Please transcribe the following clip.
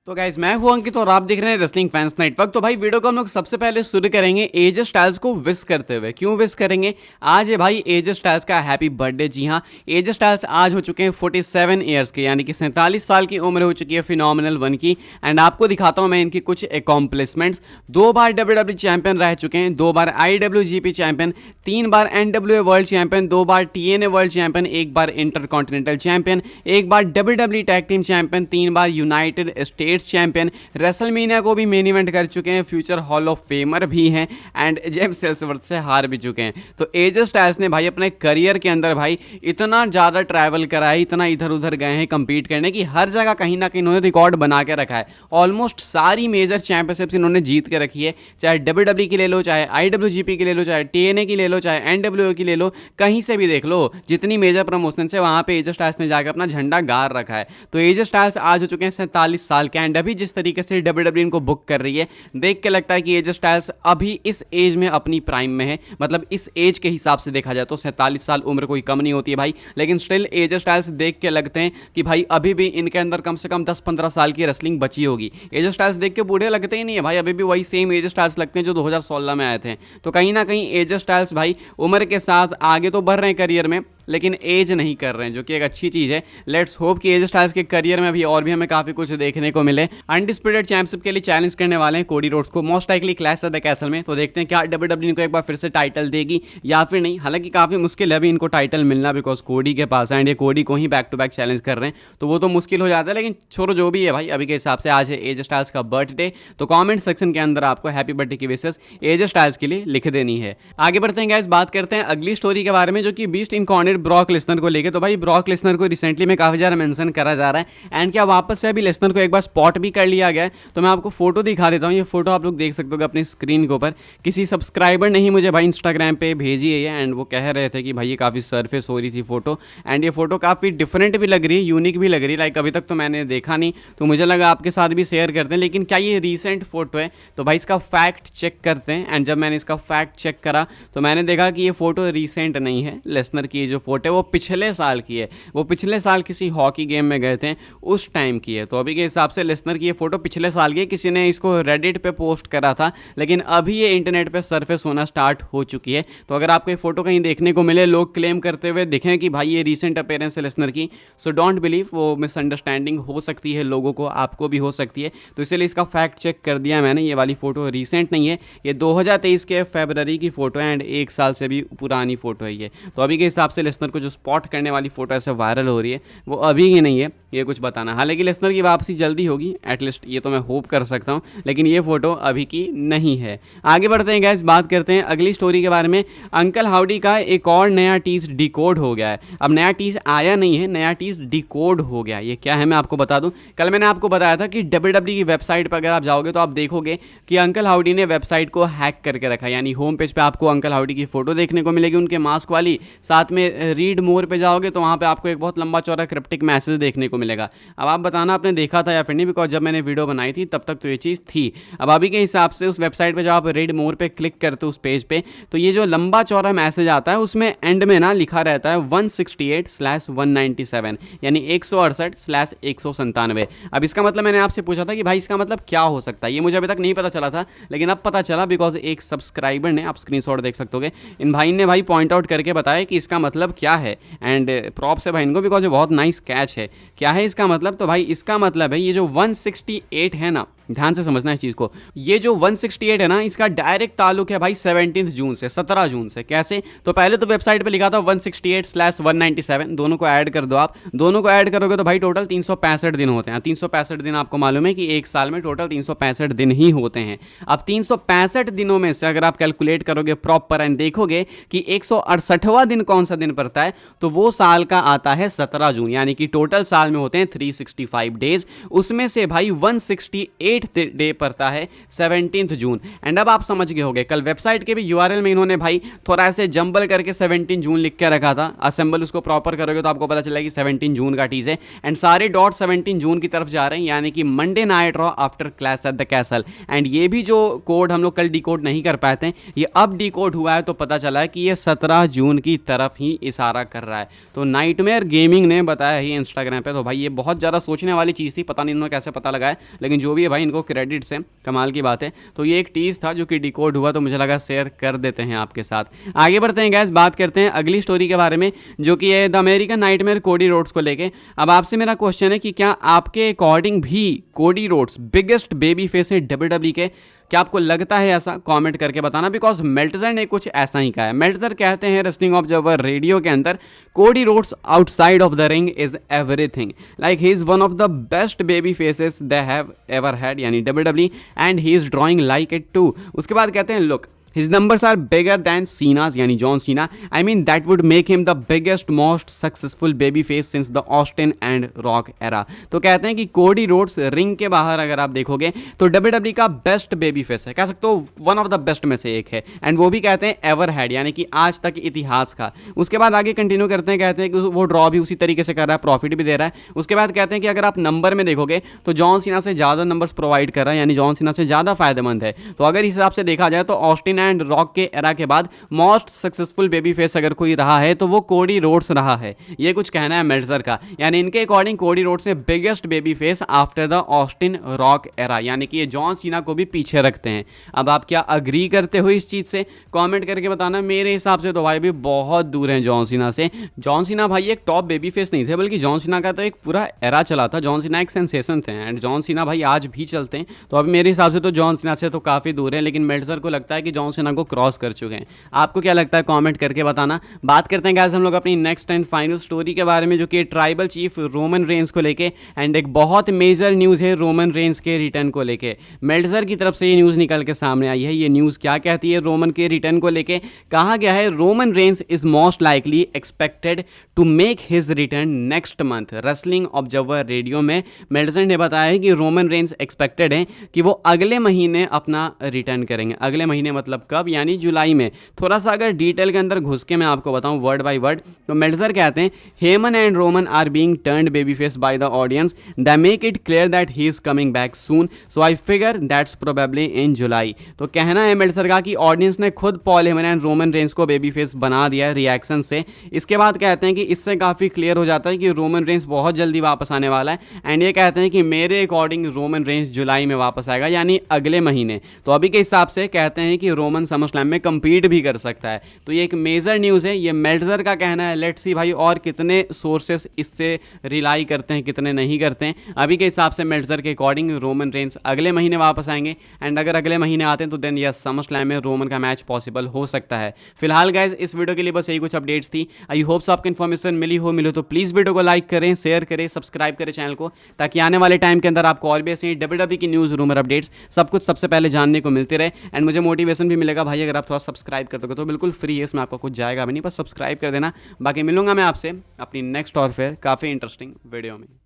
तो गाइज मैं हूं अंकित और आप देख रहे हैं रेसलिंग फैंस नेटवर्क। तो भाई वीडियो को हम लोग सबसे पहले शुरू करेंगे एजे स्टाइल्स को विश करते हुए। क्यों विश करेंगे? आज है भाई एजे स्टाइल्स का हैप्पी बर्थडे। जी हाँ, एजे स्टाइल्स आज हो चुके हैं 47 ईयर्स के, यानी कि 47 साल की उम्र हो चुकी है फिनोमिनल वन की। एंड आपको दिखाता हूं मैं इनकी कुछ अकॉम्प्लिशमेंट्स। 2 बार WWE चैंपियन रह चुके हैं, 2 बार IWGP चैंपियन, 3 बार NWA वर्ल्ड चैंपियन, 2 बार TNA वर्ल्ड चैंपियन, 1 बार इंटरकॉन्टिनेंटल चैंपियन, 1 बार WWE टैग टीम चैंपियन, 3 बार यूनाइटेड स्टेट्स चैंपियन, रेसलमेनिया को भी मेन इवेंट कर चुके हैं, फ्यूचर हॉल ऑफ फेमर भी हैं एंड जेम्स एल्सवर्थ से हार भी चुके हैं। तो एजे स्टाइल्स ने भाई अपने करियर के अंदर भाई इतना ज़्यादा ट्रैवल करा है, इतना इधर उधर गए हैं कंपीट करने की, हर जगह कहीं ना कहीं इन्होंने रिकॉर्ड बना के रखा है। ऑलमोस्ट सारी मेजर चैंपियनशिप्स इन्होंने जीत के रखी है, चाहे WWE की ले लो, चाहे IWGP की ले लो, चाहे TNA की ले लो, चाहे NWA की ले लो, कहीं से भी देख लो, जितनी मेजर प्रमोशन से वहाँ पे एजे स्टाइल्स ने जाकर अपना झंडा गाड़ रखा है। तो एजे स्टाइल्स आज हो चुके हैं 47 साल के एंड अभी जिस तरीके से WWE इनको बुक कर रही है, देख के लगता है कि एजे स्टाइल्स अभी इस एज में अपनी प्राइम में है। मतलब इस एज के हिसाब से देखा जाए तो 47 साल उम्र कोई कम नहीं होती है भाई, लेकिन स्टिल एजे स्टाइल्स देख के लगते हैं कि भाई अभी भी इनके अंदर कम से कम 10-15 साल की रेसलिंग बची होगी। एजे स्टाइल्स देख के बूढ़े लगते ही नहीं है भाई, अभी भी वही सेम एजे स्टाइल्स लगते हैं जो 2016 में आए थे। तो कहीं ना कहीं एजे स्टाइल्स भाई उम्र के साथ आगे तो बढ़ रहे हैं करियर में, लेकिन एज नहीं कर रहे हैं, जो कि एक अच्छी चीज़ है। लेट्स होप कि एजे स्टाइल्स के करियर में अभी और भी हमें काफ़ी कुछ देखने को मिले। अनडिस्प्यूटेड चैंपियनशिप के लिए चैलेंज करने वाले हैं कोडी रोड्स को most likely clash of the castle में। तो देखते हैं क्या WWE इनको एक बार फिर से टाइटल देगी या फिर नहीं। हालांकि काफ़ी मुश्किल है अभी इनको टाइटल मिलना, बिकॉज कोडी के पास है एंड ये कोडी को ही बैक टू बैक चैलेंज कर रहे हैं, तो वो तो मुश्किल हो जाता है। लेकिन छोड़ो, जो भी है भाई, अभी के हिसाब से आज है एजे स्टाइल्स का बर्थडे। तो कॉमेंट सेक्शन के अंदर आपको हैप्पी बर्थडे की विशेष एजे स्टाइल्स के लिए लिख देनी है। आगे बढ़ते हैं गाइस, बात करते हैं अगली स्टोरी के बारे में, जो कि बीस्ट इनकॉर्नेट ब्रॉक लेसनर को लेके। तो भाई ब्रॉक लेसनर को रिसेंटली में काफी ज्यादा मेंशन करा जा रहा है एंड क्या वापस से अभी लेसनर को एक बार स्पॉट भी कर लिया गया है। तो मैं आपको फोटो दिखा देता हूँ, ये फोटो आप लोग देख सकते हो अपनी स्क्रीन के ऊपर। किसी सब्सक्राइबर ने ही मुझे भाई इंस्टाग्राम पे भेजी है ये, एंड वो कह रहे थे कि भाई ये काफी सरफेस हो रही थी फोटो, एंड ये फोटो काफी डिफरेंट भी लग रही है, यूनिक भी लग रही है। लाइक अभी तक तो मैंने देखा नहीं, तो मुझे लगा आपके साथ भी शेयर करते हैं। लेकिन क्या ये रीसेंट फोटो है? तो भाई इसका फैक्ट चेक करते हैं। एंड जब मैंने इसका फैक्ट चेक करा तो मैंने देखा कि ये फोटो रीसेंट नहीं है। लेसनर की जो फोटो है वो पिछले साल की है, वो पिछले साल किसी हॉकी गेम में गए थे उस टाइम की है। तो अभी के हिसाब से लेसनर की ये फोटो पिछले साल की है, किसी ने इसको रेडिट पे पोस्ट करा था, लेकिन अभी ये इंटरनेट पे सरफेस होना स्टार्ट हो चुकी है। तो अगर आपको ये फोटो कहीं देखने को मिले, लोग क्लेम करते हुए दिखें कि भाई ये रीसेंट अपीयरेंस है लेसनर की, सो डोंट बिलीव, वो मिसअंडरस्टैंडिंग हो सकती है लोगों को, आपको भी हो सकती है। तो इसलिए इसका फैक्ट चेक कर दिया मैंने, ये वाली फोटो रीसेंट नहीं है, ये 2023 के फरवरी की फोटो है एंड 1 साल से भी पुरानी फोटो है ये। तो अभी के हिसाब से लेसनर को जो स्पॉट करने वाली फोटो ऐसे वायरल हो रही है वो अभी की नहीं है, ये कुछ बताना। हालांकि लेसनर की वापसी जल्दी होगी, एटलीस्ट ये तो मैं होप कर सकता हूँ, लेकिन ये फोटो अभी की नहीं है। आगे बढ़ते हैं गाइस, बात करते हैं अगली स्टोरी के बारे में। अंकल हाउडी का एक और नया टीज डिकोड हो गया है। अब नया टीज आया नहीं है, नया टीज डिकोड हो गया। ये क्या है मैं आपको बता दूं, कल मैंने आपको बताया था कि WWE की वेबसाइट पर अगर आप जाओगे तो आप देखोगे कि अंकल हाउडी ने वेबसाइट को हैक करके रखा है। यानी होम पेज पे आपको अंकल हाउडी की फोटो देखने को मिलेगी, उनके मास्क वाली, साथ में रीड मोर पे जाओगे तो वहाँ पे आपको एक बहुत लंबा चौड़ा क्रिप्टिक मैसेज देखने को मिलेगा। अब आप बताना आपने देखा था या फिर नहीं, बिकॉज जब मैंने वीडियो बनाई थी तब तक तो ये चीज़ थी। अब अभी के हिसाब से उस वेबसाइट पे जब आप रीड मोर पे क्लिक करते हो उस पेज पे, तो ये जो लंबा चौड़ा मैसेज आता है उसमें एंड में ना लिखा रहता है 168/197, यानी 168/197। अब इसका मतलब मैंने आपसे पूछा था कि भाई इसका मतलब क्या हो सकता है, ये मुझे अभी तक नहीं पता चला था, लेकिन अब पता चला बिकॉज एक सब्सक्राइबर ने, आप स्क्रीनशॉट देख सकते हो, इन भाई ने भाई पॉइंट आउट करके बताया कि इसका मतलब क्या है। एंड प्रॉप्स है भाई इनको, बिकॉज ये बहुत नाइस कैच है। क्या है इसका मतलब? तो भाई इसका मतलब है ये जो 168 है ना, ध्यान से समझना इस चीज को, ये जो 168 है ना, इसका डायरेक्ट ताल्लुक है भाई 17 जून से, 17 जून से। कैसे? तो पहले तो वेबसाइट पे लिखा था 168/197, दोनों को ऐड कर दो आप, दोनों को ऐड करोगे तो भाई टोटल 365 दिन होते हैं। 365 दिन आपको मालूम है कि एक साल में टोटल 365 दिन ही होते हैं। अब 365 दिनों में से अगर आप कैलकुलेट करोगे प्रॉपर एंड देखोगे कि 168वां दिन कौन सा दिन पड़ता है, तो वो साल का आता है 17 जून, यानी कि टोटल साल में होते हैं 365 डेज। उसमें से भाई 168 8th डे पड़ता है 17 जून। एंड अब आप समझ गए होंगे, कल वेबसाइट के भी यूआरएल में इन्होंने भाई थोड़ा ऐसे जंबल करके 17 जून लिख के रखा था। असेंबल उसको प्रॉपर करोगे तो आपको पता चलेगा कि 17 जून का टीज है। एंड सारे डॉट 17 जून की तरफ जा रहे हैं, यानी कि Monday night raw after clash at the castle. And ये भी जो कोड हम लोग कल डिकोड नहीं कर पाए थे, ये अब डिकोड हुआ है तो पता चला है कि ये 17 जून की तरफ ही इशारा कर रहा है। तो नाइटमेयर गेमिंग ने बताया ही इंस्टाग्राम पे। तो भाई ये बहुत ज़्यादा सोचने वाली चीज़ थी, पता नहीं इन्होंने कैसे पता लगाया, लेकिन जो भी है भाई इनको क्रेडिट से, कमाल की बात है। तो ये एक टीज था जो कि डिकोड हुआ, तो मुझे लगा शेयर कर देते हैं आपके साथ। आगे बढ़ते हैं गैस, बात करते हैं अगली स्टोरी के बारे में जो कि है the American nightmare Cody Rhodes को लेके। अब आपसे मेरा क्वेश्चन है कि क्या आपके अकॉर्डिंग भी Cody Rhodes biggest baby face है WWE के? क्या आपको लगता है ऐसा? कमेंट करके बताना, बिकॉज मेल्टजर ने कुछ ऐसा ही कहा है। मेल्टजर कहते हैं रेसलिंग ऑब्जर्वर रेडियो के अंदर, Cody Rhodes outside of the ring is everything, like he is one of the best baby faces they have ever had, यानी WWE, and he is drawing like it too. उसके बाद कहते हैं look, his numbers are bigger than Cena's, यानी John Cena. I mean that would make him the biggest, most successful babyface since the Austin and Rock era। तो कहते हैं कि Cody Rhodes ring के बाहर अगर आप देखोगे तो WWE का बेस्ट बेबी फेस है, कह सकते हो वन ऑफ द बेस्ट में से एक है। एंड वो भी कहते हैं एवर हैड, यानी कि आज तक इतिहास का। उसके बाद आगे कंटिन्यू करते हैं, कहते हैं कि वो ड्रॉ भी उसी तरीके से कर रहा है, प्रॉफिट भी दे रहा है। उसके बाद कहते हैं कि अगर आप नंबर में देखोगे तो जॉन सीना से ज़्यादा नंबर्स प्रोवाइड कर रहा है, यानी जॉन सीना से ज़्यादा फायदेमंद है। तो अगर इस हिसाब से देखा जाए तो ऑस्टिन एंड रॉक के एरा के बाद मोस्ट सक्सेसफुल बेबी फेस अगर कोई रहा है तो वो कोडी रोड्स रहा है। ये कुछ कहना है मेल्टजर का, यानी इनके अकॉर्डिंग कोडी रोड्स ने biggest baby face after the Austin rock era, यानी कि ये जॉन सीना को भी पीछे रखते हैं। अब आप क्या अग्री करते हो इस चीज से? कमेंट करके बताना। मेरे हिसाब से तो भाई भी बहुत दूर हैं जॉन सीना से। जॉन सीना भाई एक टॉप बेबी फेस नहीं थे, बल्कि जॉन सीना का तो एक पूरा एरा चला था। जॉन सीना एक सेंसेशन थे, एंड जॉन सीना भाई आज भी चलते हैं। तो अभी मेरे हिसाब से तो जॉन सीना से तो काफ़ी दूर है, लेकिन मेल्टजर को लगता है कि जॉन सीना को क्रॉस कर चुके हैं। आपको क्या लगता है? कमेंट करके बताना। बात करते हैं गाइस हम लोग अपनी नेक्स्ट एंड फाइनल स्टोरी के बारे में, जो कि ट्राइबल चीफ रोमन रेंस को लेके। एंड एक बहुत मेजर न्यूज़ है रोमन रेंस के रिटर्न को लेके। मेल्टजर की तरफ से ये न्यूज़ निकल के सामने आई है। ये न्यूज़ क्या कहती है रोमन के रिटर्न को लेके? कहा गया है Roman Reigns is most likely expected to make his return next month. Wrestling observer radio में मेल्टजर ने बताया है कि रोमन रेंस एक्सपेक्टेड है कि वो अगले महीने अपना रिटर्न करेंगे। अगले महीने मतलब कब? यानी जुलाई में। थोड़ा सा अगर डिटेल के अंदर घुस के मैं आपको बताऊं वर्ड बाय वर्ड, तो मेल्टजर कहते हैं Heyman and Roman are being turned baby face by the audience, they make it clear that he is coming back soon, so I figure that's probably in July. तो कहना है Meltzer का कि audience ने खुद Paul Heyman and Roman Reigns को baby face बना दिया है रिएक्शन से। इसके बाद कहते हैं कि इससे काफ़ी क्लियर हो जाता है कि रोमन रेंस बहुत जल्दी वापस आने वाला है। एंड ये कहते हैं कि मेरे अकॉर्डिंग रोमन रेंस जुलाई में वापस आएगा, यानी अगले महीने। तो अभी के हिसाब से कहते हैं कि रोमन समरस्लैम में कंपीट भी कर सकता है। तो ये एक मेजर न्यूज़ है, ये मेल्टजर का कहना है। लेट्स सी भाई और कितने सोर्सेस इससे रिलाई करते हैं, कितने नहीं करते हैं। अभी के हिसाब से मेल्टजर के अकॉर्डिंग रोमन रेंस अगले महीने वापस आएंगे। एंड अगर अगले महीने आते हैं तो देन यस समरस्लैम में रोमन का मैच पॉसिबल हो सकता है। फिलहाल गाइज इस वीडियो के लिए बस यही कुछ अपडेट्स थी। आई होप्स आपको इन्फॉर्मेशन मिली हो तो प्लीज़ वीडियो को लाइक करें, शेयर करें, सब्सक्राइब करें चैनल को, ताकि आने वाले टाइम के अंदर आपको और भी ऐसे WWE की न्यूज़, रूमर, अपडेट्स सब कुछ सबसे पहले जानने को मिलते रहे। एंड मुझे मोटिवेशन भी मिलेगा भाई अगर आप थोड़ा सब्सक्राइब कर दोगे, तो बिल्कुल फ्री है, इसमें आपको कुछ जाएगा भी नहीं, बस सब्सक्राइब कर देना। बाकी मिलूंगा मैं आपसे अपनी नेक्स्ट और फिर काफ़ी इंटरेस्टिंग वीडियो में।